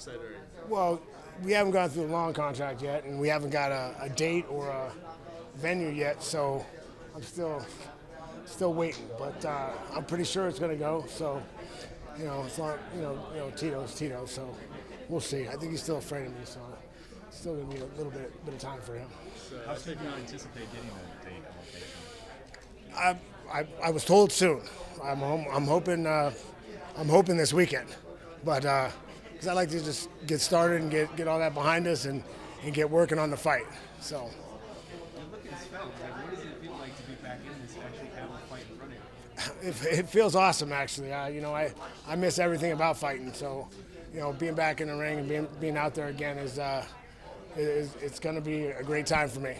excited? Well, we haven't gone through the long contract yet, and we haven't got a date or a venue yet, so I'm still waiting. But I'm pretty sure it's going to go. So, it's not, Tito's Tito. So we'll see. I think he's still afraid of me, so it's still going to be a little bit of time for him. So how soon do you anticipate getting a date and location? I was told soon. I'm hoping this weekend, but because I like to just get started and get all that behind us and get working on the fight. So. Look at this film. What does it feel like to be back in this actually kind of fight in front of you? It feels awesome, actually. I miss everything about fighting. So, being back in the ring and being out there again is it's going to be a great time for me.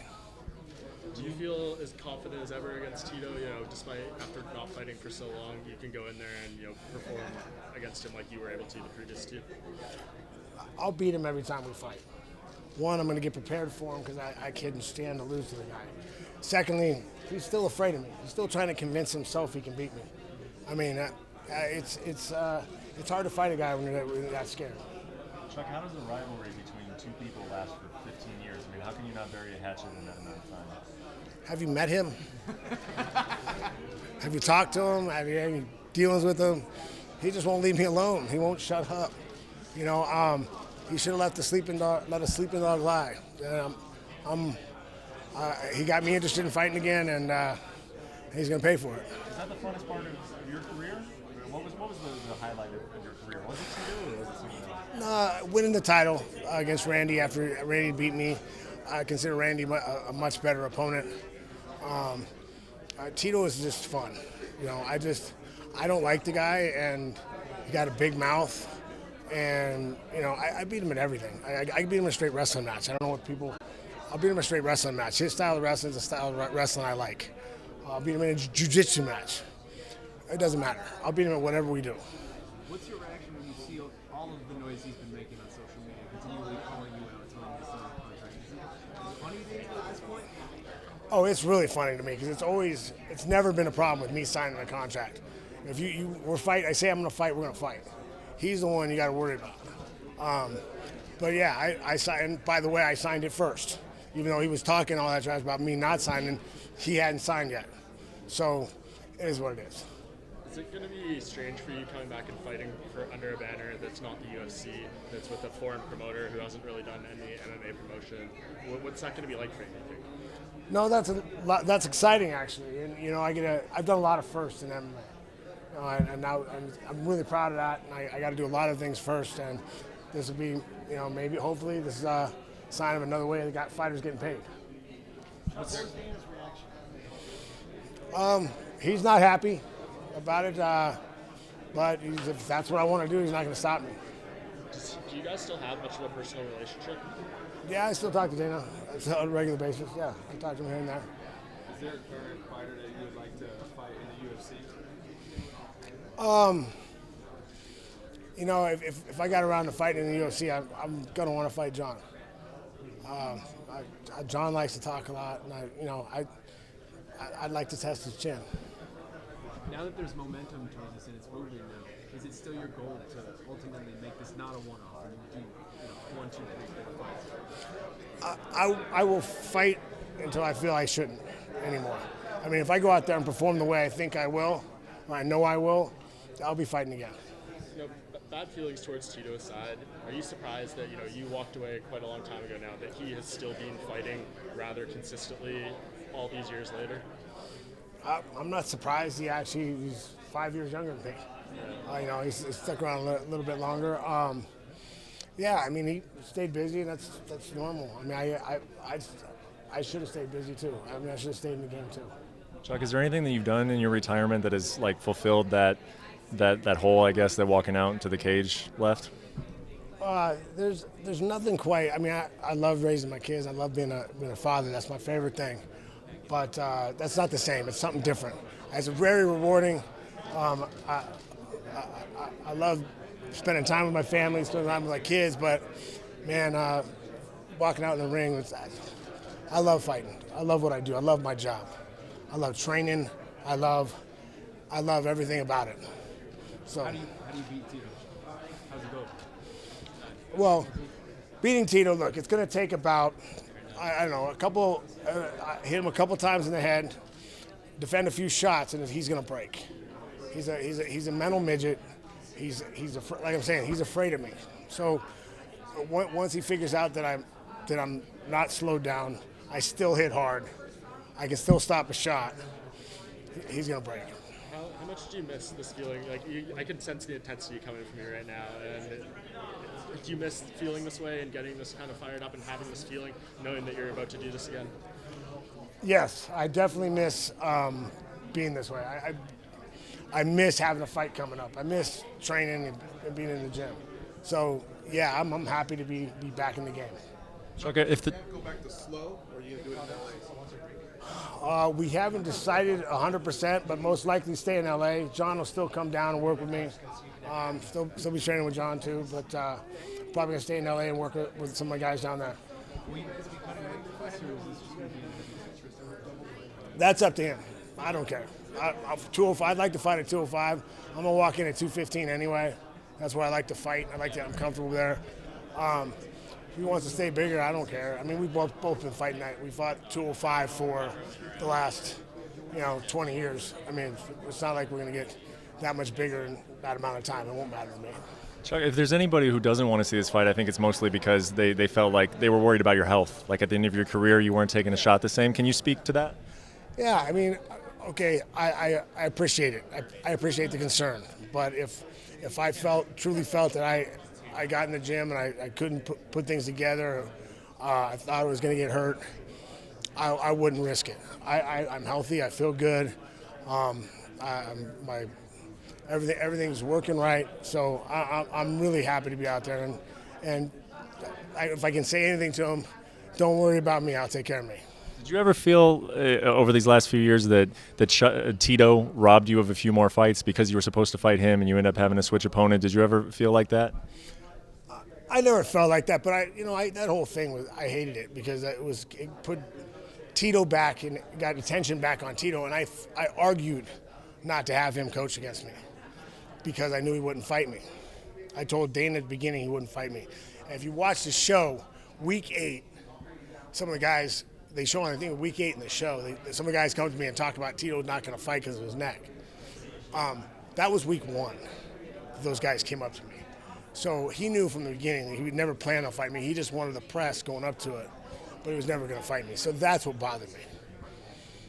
Do you feel as confident as ever against Tito? Despite after not fighting for so long, you can go in there and perform against him like you were able to the previous two. I'll beat him every time we fight. One, I'm going to get prepared for him because I couldn't stand to lose to the guy. Secondly, he's still afraid of me. He's still trying to convince himself he can beat me. I mean, it's hard to fight a guy when you're that scared. Chuck, how does a rivalry between two people last for 15 years? I mean, how can you not bury a hatchet in that amount of time? Have you met him? Have you talked to him? Have you had any dealings with him? He just won't leave me alone. He won't shut up. He should have let a sleeping dog lie. He got me interested in fighting again, and he's going to pay for it. Is that the funnest part of your career? What was the highlight of your career? Was it Tito or was it something else? Winning the title against Randy after Randy beat me. I consider Randy a much better opponent. Tito is just fun. I don't like the guy, and he got a big mouth. And, I beat him at everything. I beat him in a straight wrestling match. I don't know what people... I'll beat him in a straight wrestling match. His style of wrestling is the style of wrestling I like. I'll beat him in a jiu-jitsu match. It doesn't matter. I'll beat him at whatever we do. What's your reaction when you see all of the noise he's been making on social media, continually calling you out, telling you to sign a contract? Is it funny to you at this point? Oh, it's really funny to me because it's never been a problem with me signing a contract. If we're fighting, I say I'm going to fight, we're going to fight. He's the one you got to worry about. But yeah, I signed. By the way, I signed it first, even though he was talking all that trash about me not signing. He hadn't signed yet, so it is what it is. Is it going to be strange for you coming back and fighting under a banner that's not the UFC, that's with a foreign promoter who hasn't really done any MMA promotion? What's that going to be like for you, do you think? No, that's exciting actually, and I've done a lot of firsts in MMA, and now I'm really proud of that. And I got to do a lot of things first, and this will be, maybe hopefully this is a sign of another way the fighters getting paid. What's Dana's reaction? He's not happy about it, but if that's what I want to do, he's not going to stop me. Do you guys still have much of a personal relationship? Yeah, I still talk to Dana on a regular basis. Yeah, I talk to him here and there. Is there a current fighter that you would like to fight in the UFC? If I got around to fighting in the UFC, I'm going to want to fight Jon. Jon likes to talk a lot, and I'd like to test his chin. Now that there's momentum towards this and it's moving now, is it still your goal to ultimately make this not a one-off and do 1, 2, 3, 4 fights? I will fight until I feel I shouldn't anymore. I mean, if I go out there and perform the way I think I will, or I know I will, I'll be fighting again. Bad feelings towards Tito aside, are you surprised that you walked away quite a long time ago now, that he has still been fighting rather consistently all these years later? I'm not surprised. He's 5 years younger than me. He's stuck around a little bit longer. He stayed busy, and that's normal. I mean, I should have stayed busy too. I mean, I should have stayed in the game too. Chuck, is there anything that you've done in your retirement that has fulfilled that hole, I guess, that walking out into the cage left? There's nothing quite. I mean, I love raising my kids. I love being a father. That's my favorite thing. But that's not the same. It's something different. It's very rewarding. I love spending time with my family, spending time with my kids. But man, walking out in the ring, I love fighting. I love what I do. I love my job. I love training. I love everything about it. So How do you beat Tito? How's it Well, beating Tito, look, it's going to take about, I don't know, hit him a couple times in the head, defend a few shots, and he's going to break. He's a mental midget. Like I'm saying, he's afraid of me. So once he figures out that I'm not slowed down, I still hit hard, I can still stop a shot, he's going to break. How much do you miss this feeling? Like, I can sense the intensity coming from you right now. And do you miss feeling this way and getting this kind of fired up and having this feeling, knowing that you're about to do this again? Yes, I definitely miss being this way. I miss having a fight coming up. I miss training and being in the gym. So, yeah, I'm happy to be back in the game. Okay, if the Go back to slow, or are you going to do it in LA? We haven't decided 100%, but most likely stay in LA. Jon will still come down and work with me. Still be training with Jon too, but probably going to stay in LA and work with some of my guys down there. That's up to him. I don't care. 205. I'd like to fight at 205. I'm going to walk in at 215 anyway. That's where I like to fight. I'm comfortable there. If he wants to stay bigger, I don't care. I mean, we've both been fighting that. We fought 205 for the last, 20 years. I mean, it's not like we're going to get that much bigger in that amount of time. It won't matter to me. Chuck, if there's anybody who doesn't want to see this fight, I think it's mostly because they felt like they were worried about your health. Like at the end of your career, you weren't taking a shot the same. Can you speak to that? Yeah, I mean, okay, I appreciate it. I appreciate the concern. But if I truly felt that I got in the gym and I couldn't put things together, I thought I was going to get hurt, I wouldn't risk it. I'm healthy. I feel good. Everything's working right. So I'm really happy to be out there. And if I can say anything to him, don't worry about me. I'll take care of me. Did you ever feel over these last few years that Tito robbed you of a few more fights because you were supposed to fight him and you end up having to switch opponent? Did you ever feel like that? I never felt like that, but that whole thing I hated it because it put Tito back and got attention back on Tito, and I argued not to have him coach against me because I knew he wouldn't fight me. I told Dana at the beginning he wouldn't fight me. And if you watch the show, week 8, some of the guys, they show on, I think, week 8 in the show, some of the guys come to me and talk about Tito not going to fight because of his neck. That was week 1. Those guys came up to me. So he knew from the beginning that he would never plan on fighting me. He just wanted the press going up to it, but he was never going to fight me. So that's what bothered me.